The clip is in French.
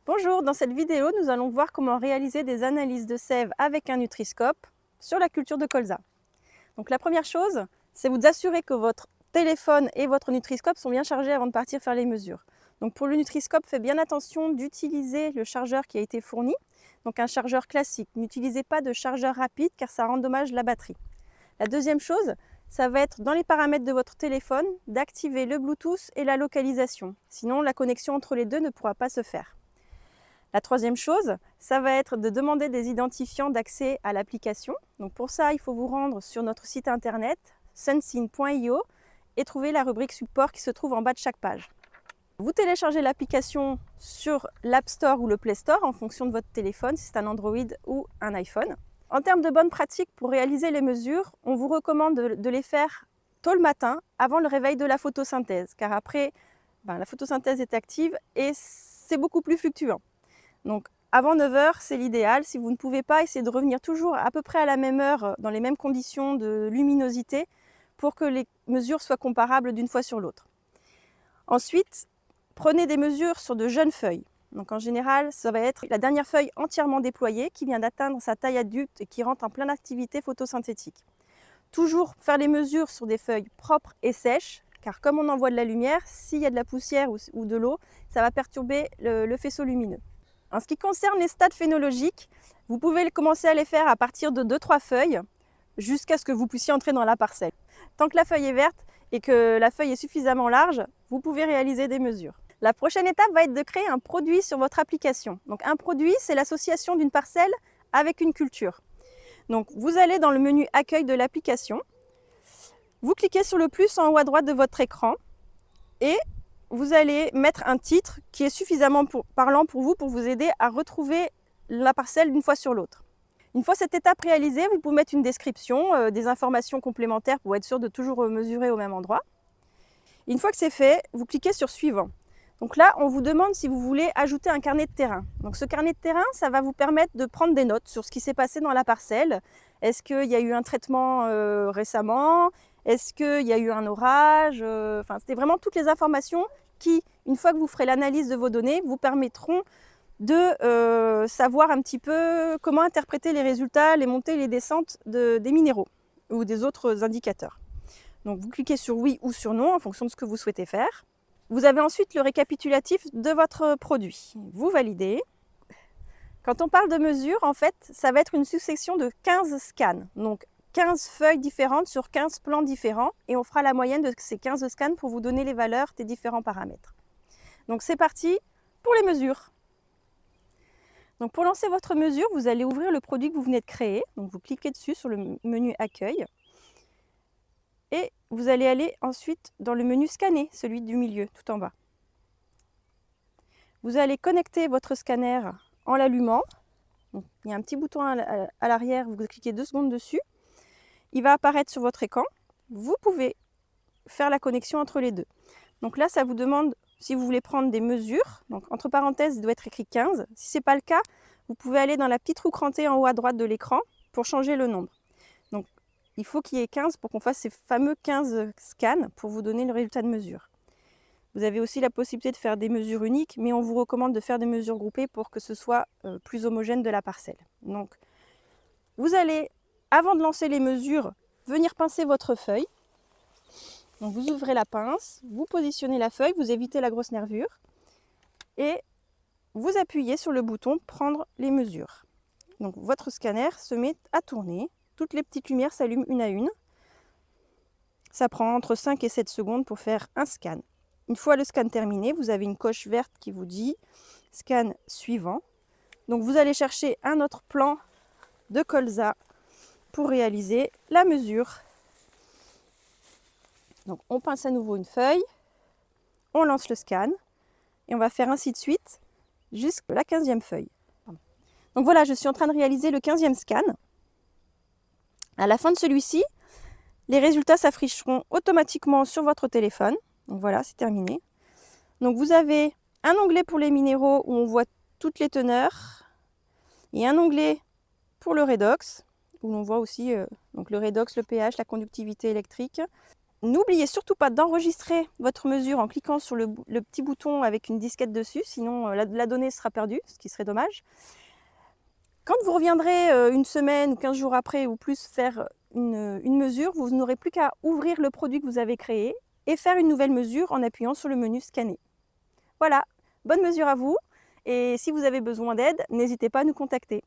Bonjour, dans cette vidéo, nous allons voir comment réaliser des analyses de sève avec un Nutri-Scope sur la culture de colza. Donc la première chose, c'est vous assurer que votre téléphone et votre Nutri-Scope sont bien chargés avant de partir faire les mesures. Donc pour le Nutri-Scope, faites bien attention d'utiliser le chargeur qui a été fourni, donc un chargeur classique. N'utilisez pas de chargeur rapide car ça endommage la batterie. La deuxième chose, ça va être dans les paramètres de votre téléphone d'activer le Bluetooth et la localisation. Sinon, la connexion entre les deux ne pourra pas se faire. La troisième chose, ça va être de demander des identifiants d'accès à l'application. Donc pour ça, il faut vous rendre sur notre site internet sunsyn.io et trouver la rubrique support qui se trouve en bas de chaque page. Vous téléchargez l'application sur l'App Store ou le Play Store en fonction de votre téléphone, si c'est un Android ou un iPhone. En termes de bonnes pratiques pour réaliser les mesures, on vous recommande de les faire tôt le matin, avant le réveil de la photosynthèse, car après, la photosynthèse est active et c'est beaucoup plus fluctuant. Donc avant 9 h, c'est l'idéal. Si vous ne pouvez pas, essayez de revenir toujours à peu près à la même heure, dans les mêmes conditions de luminosité, pour que les mesures soient comparables d'une fois sur l'autre. Ensuite, prenez des mesures sur de jeunes feuilles. Donc en général, ça va être la dernière feuille entièrement déployée qui vient d'atteindre sa taille adulte et qui rentre en pleine activité photosynthétique. Toujours faire les mesures sur des feuilles propres et sèches, car comme on envoie de la lumière, s'il y a de la poussière ou de l'eau, ça va perturber le faisceau lumineux. En ce qui concerne les stades phénologiques, vous pouvez commencer à les faire à partir de 2-3 feuilles jusqu'à ce que vous puissiez entrer dans la parcelle. Tant que la feuille est verte et que la feuille est suffisamment large, vous pouvez réaliser des mesures. La prochaine étape va être de créer un produit sur votre application. Donc un produit, c'est l'association d'une parcelle avec une culture. Donc vous allez dans le menu Accueil de l'application, vous cliquez sur le plus en haut à droite de votre écran et vous allez mettre un titre qui est suffisamment parlant pour vous aider à retrouver la parcelle d'une fois sur l'autre. Une fois cette étape réalisée, vous pouvez mettre une description, des informations complémentaires pour être sûr de toujours mesurer au même endroit. Une fois que c'est fait, vous cliquez sur Suivant. Donc là, on vous demande si vous voulez ajouter un carnet de terrain. Donc ce carnet de terrain, ça va vous permettre de prendre des notes sur ce qui s'est passé dans la parcelle. Est-ce qu'il y a eu un traitement récemment? Est-ce qu'il y a eu un orage? C'était vraiment toutes les informations qui, une fois que vous ferez l'analyse de vos données, vous permettront de savoir un petit peu comment interpréter les résultats, les montées et les descentes des minéraux ou des autres indicateurs. Donc vous cliquez sur oui ou sur non en fonction de ce que vous souhaitez faire. Vous avez ensuite le récapitulatif de votre produit. Vous validez. Quand on parle de mesure, en fait, ça va être une succession de 15 scans. Donc 15 feuilles différentes sur 15 plans différents et on fera la moyenne de ces 15 scans pour vous donner les valeurs des différents paramètres. Donc c'est parti pour les mesures. Donc pour lancer votre mesure, vous allez ouvrir le produit que vous venez de créer. Donc vous cliquez dessus sur le menu Accueil. Et vous allez aller ensuite dans le menu Scanner, celui du milieu, tout en bas. Vous allez connecter votre scanner en l'allumant. Il y a un petit bouton à l'arrière, vous cliquez 2 secondes dessus. Il va apparaître sur votre écran. Vous pouvez faire la connexion entre les deux. Donc là, ça vous demande si vous voulez prendre des mesures. Donc entre parenthèses, il doit être écrit 15. Si ce n'est pas le cas, vous pouvez aller dans la petite roue crantée en haut à droite de l'écran pour changer le nombre. Donc il faut qu'il y ait 15 pour qu'on fasse ces fameux 15 scans pour vous donner le résultat de mesure. Vous avez aussi la possibilité de faire des mesures uniques, mais on vous recommande de faire des mesures groupées pour que ce soit plus homogène de la parcelle. Donc, vous allez, avant de lancer les mesures, venir pincer votre feuille. Donc, vous ouvrez la pince, vous positionnez la feuille, vous évitez la grosse nervure et vous appuyez sur le bouton « Prendre les mesures ». Donc, votre scanner se met à tourner. Toutes les petites lumières s'allument une à une. Ça prend entre 5 et 7 secondes pour faire un scan. Une fois le scan terminé, vous avez une coche verte qui vous dit « Scan suivant ». Donc vous allez chercher un autre plan de colza pour réaliser la mesure. Donc on pince à nouveau une feuille, on lance le scan et on va faire ainsi de suite jusqu'à la 15e feuille. Donc voilà, je suis en train de réaliser le 15e scan. À la fin de celui-ci, les résultats s'afficheront automatiquement sur votre téléphone. Donc voilà, c'est terminé. Donc vous avez un onglet pour les minéraux où on voit toutes les teneurs et un onglet pour le redox où l'on voit aussi donc le redox, le pH, la conductivité électrique. N'oubliez surtout pas d'enregistrer votre mesure en cliquant sur le petit bouton avec une disquette dessus, sinon la donnée sera perdue, ce qui serait dommage. Quand vous reviendrez une semaine ou 15 jours après ou plus faire une mesure, vous n'aurez plus qu'à ouvrir le produit que vous avez créé et faire une nouvelle mesure en appuyant sur le menu scanner. Voilà, bonne mesure à vous, et si vous avez besoin d'aide, n'hésitez pas à nous contacter.